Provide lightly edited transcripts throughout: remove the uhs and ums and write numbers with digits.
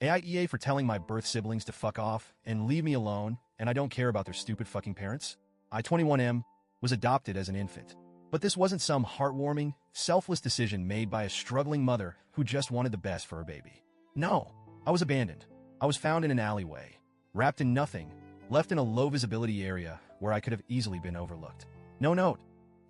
AITA for telling my birth siblings to fuck off and leave me alone, and I don't care about their stupid fucking parents. I, 21M, was adopted as an infant. But this wasn't some heartwarming, selfless decision made by a struggling mother who just wanted the best for her baby. No, I was abandoned. I was found in an alleyway, wrapped in nothing, left in a low-visibility area where I could have easily been overlooked. No note,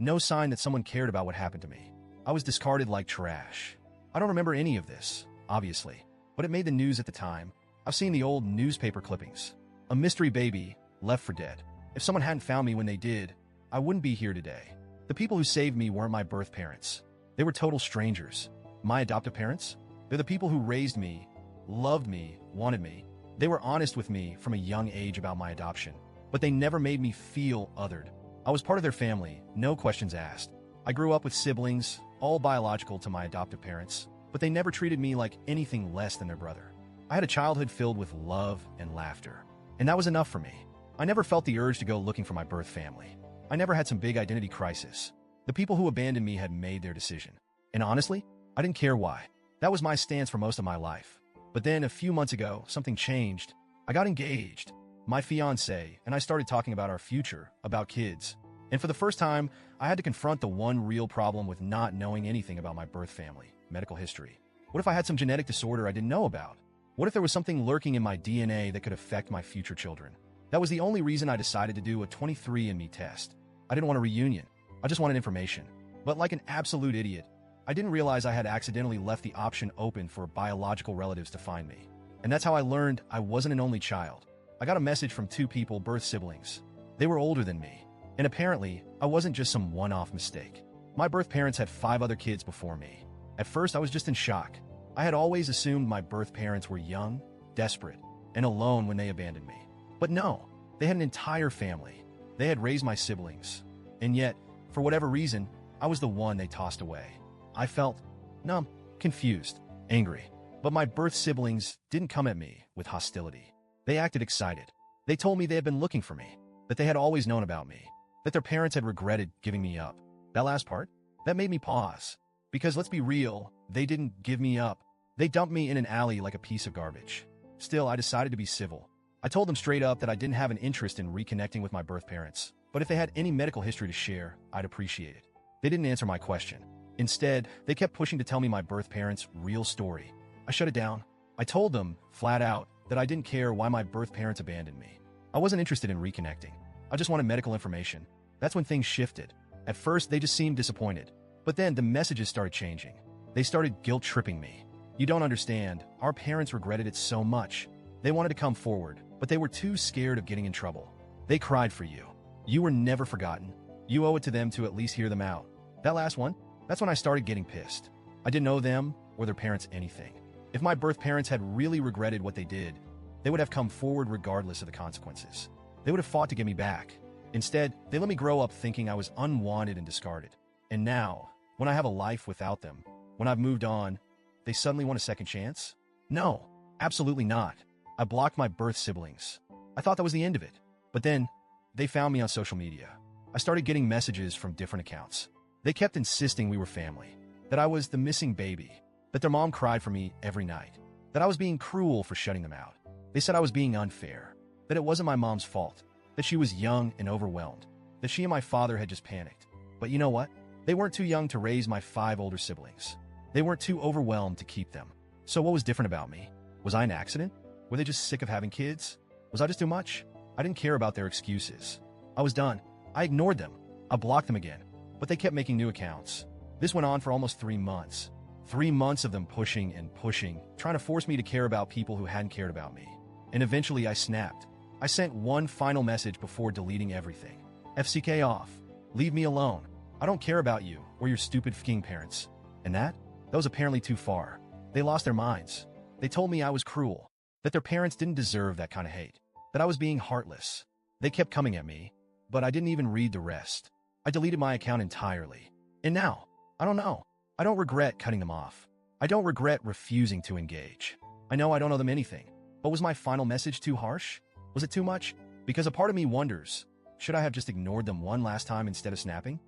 no sign that someone cared about what happened to me. I was discarded like trash. I don't remember any of this, obviously, but it made the news at the time. I've seen the old newspaper clippings. A mystery baby, left for dead. If someone hadn't found me when they did, I wouldn't be here today. The people who saved me weren't my birth parents. They were total strangers. My adoptive parents? They're the people who raised me, loved me, wanted me. They were honest with me from a young age about my adoption, but they never made me feel othered. I was part of their family, no questions asked. I grew up with siblings, all biological to my adoptive parents, but they never treated me like anything less than their brother. I had a childhood filled with love and laughter, and that was enough for me. I never felt the urge to go looking for my birth family. I never had some big identity crisis. The people who abandoned me had made their decision. And honestly, I didn't care why. That was my stance for most of my life. But then a few months ago, something changed. I got engaged, my fiancé, and I started talking about our future, about kids. And for the first time, I had to confront the one real problem with not knowing anything about my birth family, medical history. What if I had some genetic disorder I didn't know about? What if there was something lurking in my DNA that could affect my future children? That was the only reason I decided to do a 23andMe test. I didn't want a reunion. I just wanted information. But like an absolute idiot, I didn't realize I had accidentally left the option open for biological relatives to find me. And that's how I learned I wasn't an only child. I got a message from two people, birth siblings. They were older than me. And apparently, I wasn't just some one-off mistake. My birth parents had 5 other kids before me. At first, I was just in shock. I had always assumed my birth parents were young, desperate, and alone when they abandoned me. But no, they had an entire family. They had raised my siblings. And yet, for whatever reason, I was the one they tossed away. I felt numb, confused, angry. But my birth siblings didn't come at me with hostility. They acted excited. They told me they had been looking for me, that they had always known about me, that their parents had regretted giving me up. That last part, that made me pause. Because let's be real, they didn't give me up. They dumped me in an alley like a piece of garbage. Still, I decided to be civil. I told them straight up that I didn't have an interest in reconnecting with my birth parents, but if they had any medical history to share, I'd appreciate it. They didn't answer my question. Instead, they kept pushing to tell me my birth parents' real story. I shut it down. I told them, flat out, that I didn't care why my birth parents abandoned me. I wasn't interested in reconnecting. I just wanted medical information. That's when things shifted. At first, they just seemed disappointed. But then the messages started changing. They started guilt-tripping me. You don't understand. Our parents regretted it so much. They wanted to come forward, but they were too scared of getting in trouble. They cried for you. You were never forgotten. You owe it to them to at least hear them out. That last one, that's when I started getting pissed. I didn't owe them or their parents anything. If my birth parents had really regretted what they did, they would have come forward regardless of the consequences. They would have fought to get me back. Instead, they let me grow up thinking I was unwanted and discarded. And now, when I have a life without them, when I've moved on, they suddenly want a second chance? No, absolutely not. I blocked my birth siblings. I thought that was the end of it. But then, they found me on social media. I started getting messages from different accounts. They kept insisting we were family, that I was the missing baby, that their mom cried for me every night, that I was being cruel for shutting them out. They said I was being unfair, that it wasn't my mom's fault, that she was young and overwhelmed, that she and my father had just panicked. But you know what? They weren't too young to raise my 5 older siblings. They weren't too overwhelmed to keep them. So what was different about me? Was I an accident? Were they just sick of having kids? Was I just too much? I didn't care about their excuses. I was done. I ignored them. I blocked them again. But they kept making new accounts. This went on for almost 3 months. 3 months of them pushing and pushing, trying to force me to care about people who hadn't cared about me. And eventually I snapped. I sent one final message before deleting everything. FCK off. Leave me alone. I don't care about you or your stupid f***ing parents. And that was apparently too far. They lost their minds. They told me I was cruel, that their parents didn't deserve that kind of hate, that I was being heartless. They kept coming at me, but I didn't even read the rest. I deleted my account entirely. And now, I don't know. I don't regret cutting them off. I don't regret refusing to engage. I know I don't owe them anything, but was my final message too harsh? Was it too much? Because a part of me wonders, should I have just ignored them one last time instead of snapping?